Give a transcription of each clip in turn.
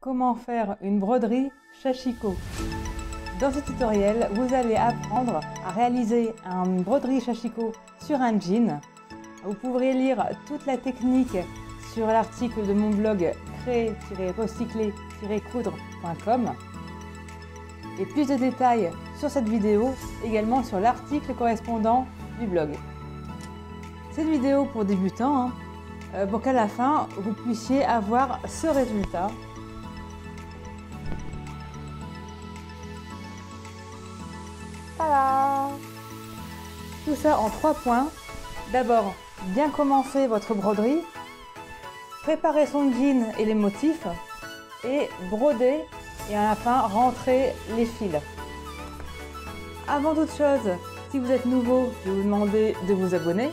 Comment faire une broderie Sashiko. Dans ce tutoriel, vous allez apprendre à réaliser une broderie Sashiko sur un jean. Vous pourrez lire toute la technique sur l'article de mon blog créer-recycler-coudre.com et plus de détails sur cette vidéo également sur l'article correspondant du blog. C'est une vidéo pour débutants pour qu'à la fin vous puissiez avoir ce résultat. Voilà. Tout ça en 3 points. D'abord, bien commencer votre broderie, préparer son jean et les motifs, et broder et à la fin rentrer les fils. Avant toute chose, si vous êtes nouveau, je vais vous demander de vous abonner.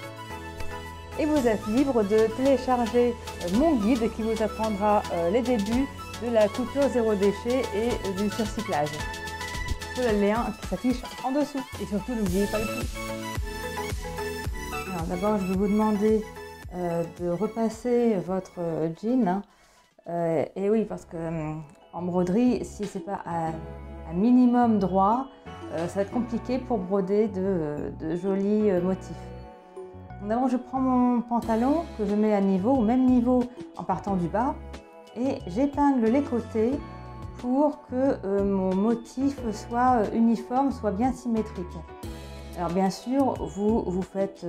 Et vous êtes libre de télécharger mon guide qui vous apprendra les débuts de la couture zéro déchet et du surcyclage. C'est le lien qui s'affiche en dessous. Et surtout, n'oubliez pas le prix. Alors d'abord, je vais vous demander de repasser votre jean. Et oui, parce que en broderie, si ce n'est pas un minimum droit, ça va être compliqué pour broder de jolis motifs. D'abord, je prends mon pantalon que je mets à niveau, au même niveau en partant du bas, et j'épingle les côtés pour que mon motif soit uniforme, soit bien symétrique. Alors bien sûr, vous faites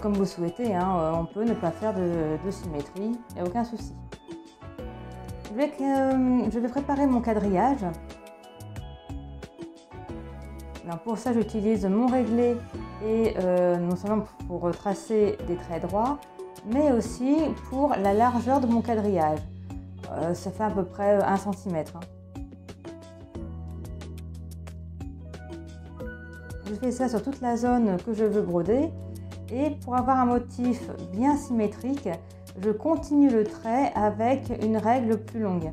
comme vous souhaitez, on peut ne pas faire de symétrie, il n'y a aucun souci. Je vais préparer mon quadrillage. Alors pour ça, j'utilise mon réglé et non seulement pour tracer des traits droits, mais aussi pour la largeur de mon quadrillage. Ça fait à peu près 1 cm. Je fais ça sur toute la zone que je veux broder. Et pour avoir un motif bien symétrique, je continue le trait avec une règle plus longue.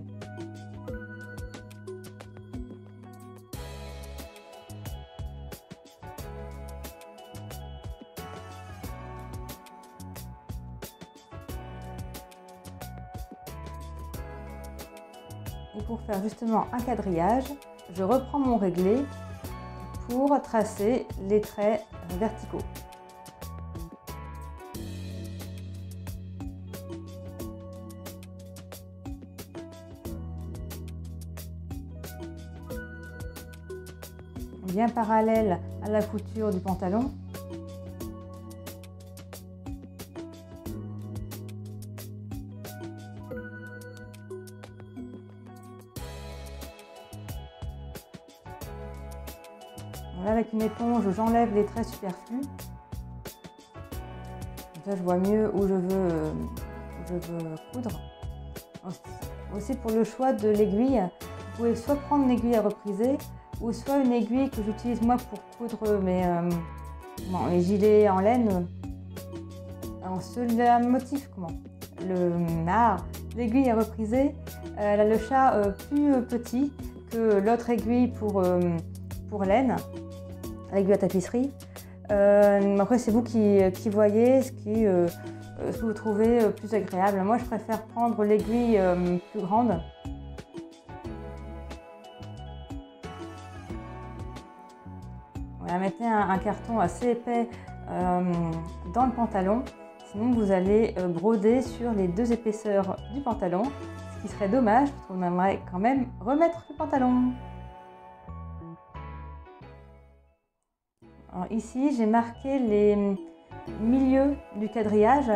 Et pour faire justement un quadrillage, je reprends mon réglé pour tracer les traits verticaux. Bien parallèle à la couture du pantalon. Là, avec une éponge, j'enlève les traits superflus. Comme ça, je vois mieux où je veux coudre. Aussi, pour le choix de l'aiguille, vous pouvez soit prendre une aiguille à repriser, ou soit une aiguille que j'utilise moi pour coudre mes gilets en laine. Le motif, l'aiguille à repriser, elle a le chat plus petit que l'autre aiguille pour laine, l'aiguille à tapisserie. Après, c'est vous qui voyez ce que vous trouvez plus agréable. Moi, je préfère prendre l'aiguille plus grande. Voilà, mettez un carton assez épais dans le pantalon, sinon vous allez broder sur les 2 épaisseurs du pantalon, ce qui serait dommage parce qu'on aimerait quand même remettre le pantalon. Alors ici, j'ai marqué les milieux du quadrillage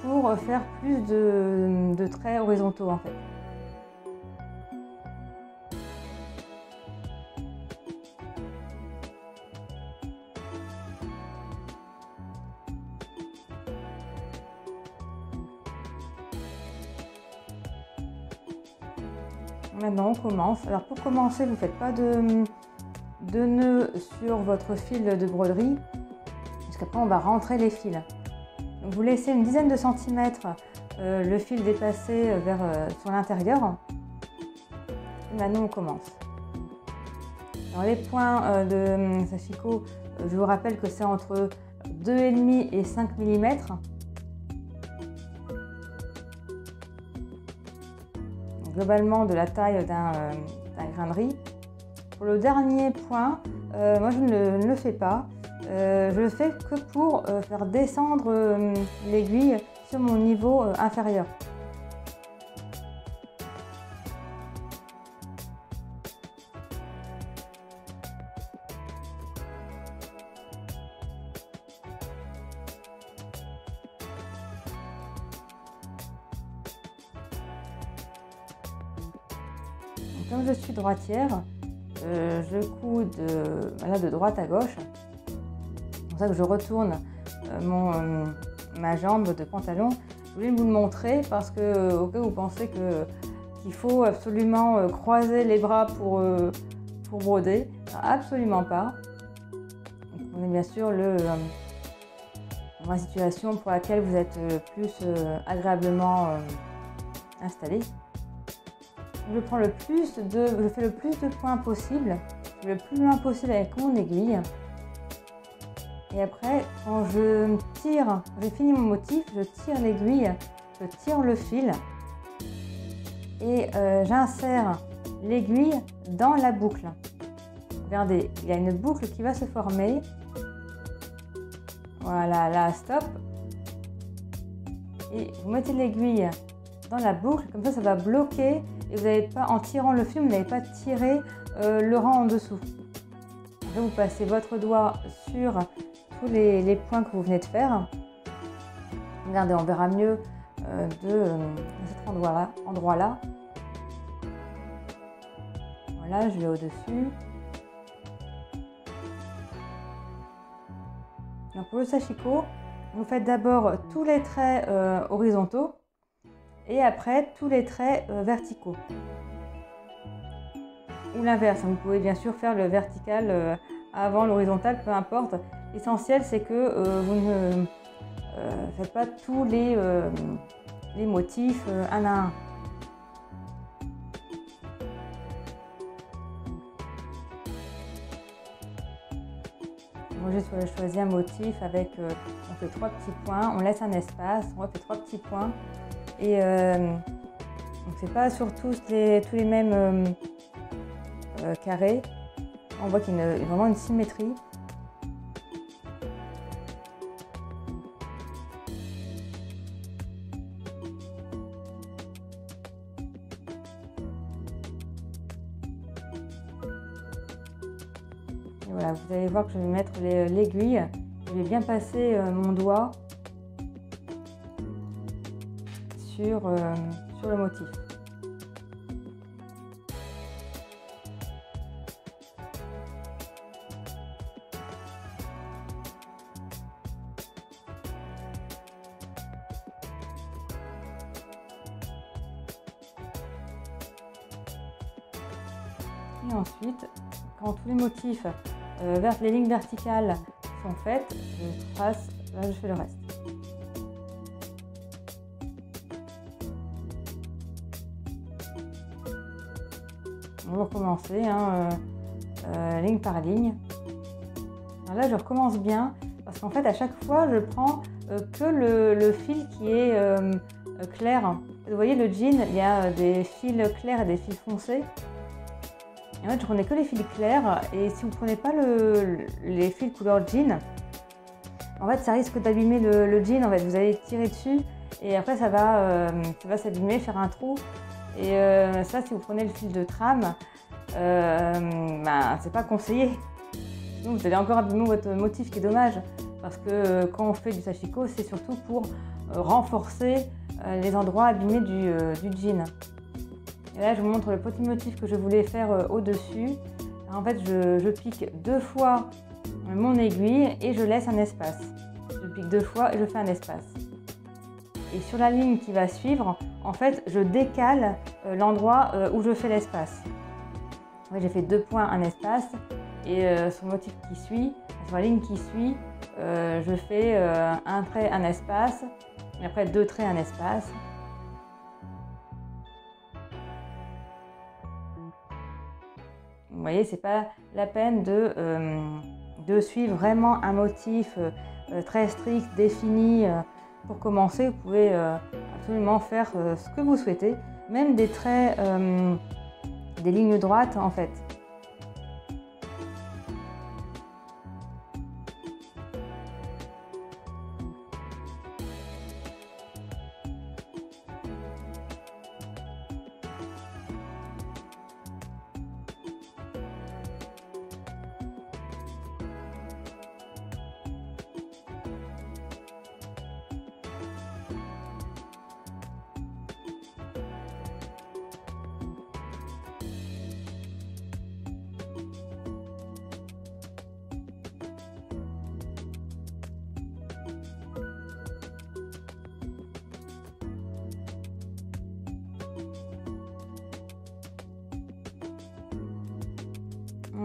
pour faire plus de traits horizontaux en fait. Maintenant, on commence. Alors pour commencer, vous ne faites pas de nœuds sur votre fil de broderie, puisqu'après on va rentrer les fils. Donc vous laissez une dizaine de centimètres le fil dépasser sur l'intérieur. Maintenant on commence. Alors les points de Sashiko, je vous rappelle que c'est entre 2,5 et 5 mm. globalement de la taille d'un grain de riz. Pour le dernier point, moi je ne le fais pas. Je le fais que pour faire descendre l'aiguille sur mon niveau inférieur. Comme je suis droitière, je couds de droite à gauche. C'est pour ça que je retourne ma jambe de pantalon. Je voulais vous le montrer parce que au cas où vous pensez qu'il faut absolument croiser les bras pour broder, absolument pas. Donc, on est bien sûr dans la situation pour laquelle vous êtes plus agréablement installé. Je fais le plus de points possible, le plus loin possible avec mon aiguille. Et après, quand j'ai fini mon motif, je tire l'aiguille, je tire le fil et j'insère l'aiguille dans la boucle. Regardez, il y a une boucle qui va se former. Voilà, là, stop. Et vous mettez l'aiguille dans la boucle, comme ça va bloquer et vous n'avez pas, en tirant le fil, vous n'avez pas tiré le rang en dessous. Après, vous passez votre doigt sur tous les points que vous venez de faire. Regardez, on verra mieux de cet endroit-là. Voilà, je vais au-dessus. Pour le sashiko, vous faites d'abord tous les traits horizontaux et après tous les traits verticaux. Ou l'inverse, vous pouvez bien sûr faire le vertical avant l'horizontal, peu importe. L'essentiel c'est que vous ne faites pas tous les motifs un à un. Moi j'ai choisi un motif avec on fait 3 petits points, on laisse un espace, on refait 3 petits points et on ne fait pas sur tous les mêmes carrés. On voit qu'il y a vraiment une symétrie. Et voilà, vous allez voir que je vais mettre l'aiguille. Je vais bien passer mon doigt sur le motif. Et ensuite, quand tous les motifs les lignes verticales sont faites, je fais le reste. On va recommencer, ligne par ligne. Alors là, je recommence bien parce qu'en fait, à chaque fois, je prends que le fil qui est clair. Vous voyez, le jean, il y a des fils clairs et des fils foncés. Et en fait, je prenais que les fils clairs et si vous ne prenez pas les fils couleur jean, en fait, ça risque d'abîmer le jean. En fait, vous allez tirer dessus et après, ça va s'abîmer, faire un trou. Et ça, si vous prenez le fil de trame, c'est pas conseillé. Donc, vous allez encore abîmer votre motif, qui est dommage. Parce que quand on fait du sashiko, c'est surtout pour renforcer les endroits abîmés du jean. Et là, je vous montre le petit motif que je voulais faire au-dessus. En fait, je pique 2 fois mon aiguille et je laisse un espace. Je pique 2 fois et je fais un espace. Et sur la ligne qui va suivre, en fait, je décale l'endroit où je fais l'espace. J'ai fait 2 points, un espace. Et sur le motif qui suit, sur la ligne qui suit, je fais un trait, un espace. Et après 2 traits, un espace. Vous voyez, c'est pas la peine de suivre vraiment un motif très strict, défini. Pour commencer, vous pouvez absolument faire ce que vous souhaitez. même des traits, des lignes droites en fait.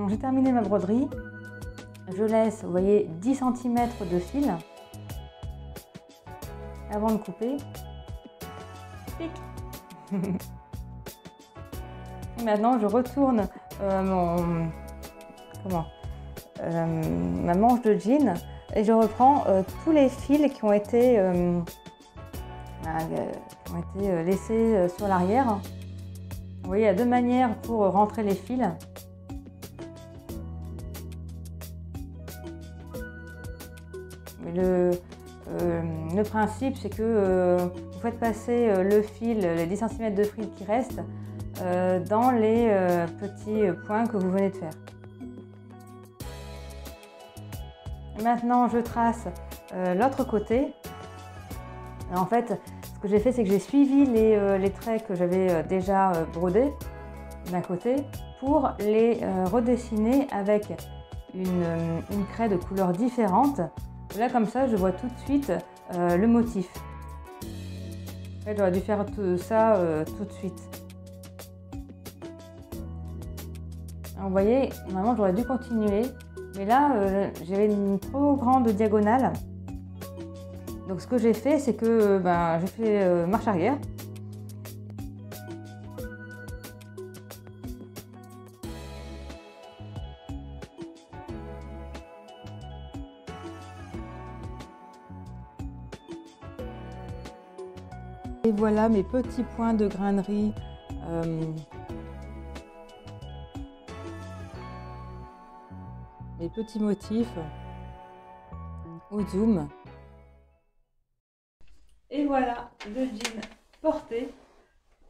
J'ai terminé ma broderie. Je laisse, vous voyez, 10 cm de fil avant de couper. Pic. Et maintenant, je retourne ma manche de jean et je reprends tous les fils qui ont été laissés sur l'arrière. Vous voyez, il y a deux manières pour rentrer les fils. Le principe, c'est que vous faites passer le fil, les 10 cm de fil qui restent, dans les petits points que vous venez de faire. Maintenant, je trace l'autre côté. En fait, ce que j'ai fait, c'est que j'ai suivi les traits que j'avais déjà brodés d'un côté pour les redessiner avec une craie de couleur différente. Là, comme ça, je vois tout de suite le motif. En fait, j'aurais dû faire tout ça tout de suite. Alors, vous voyez, normalement, j'aurais dû continuer. Mais là, j'avais une trop grande diagonale. Donc, ce que j'ai fait, c'est que j'ai fait marche arrière. Et voilà mes petits points de grainerie mes petits motifs au zoom. Et voilà le jean porté.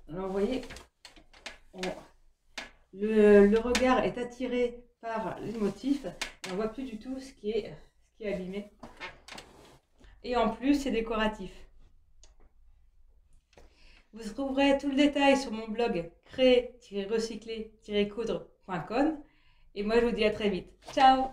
Alors vous voyez, le regard est attiré par les motifs et on voit plus du tout ce qui est abîmé. Et en plus, c'est décoratif. Vous trouverez tout le détail sur mon blog créer-recycler-coudre.com et moi je vous dis à très vite. Ciao!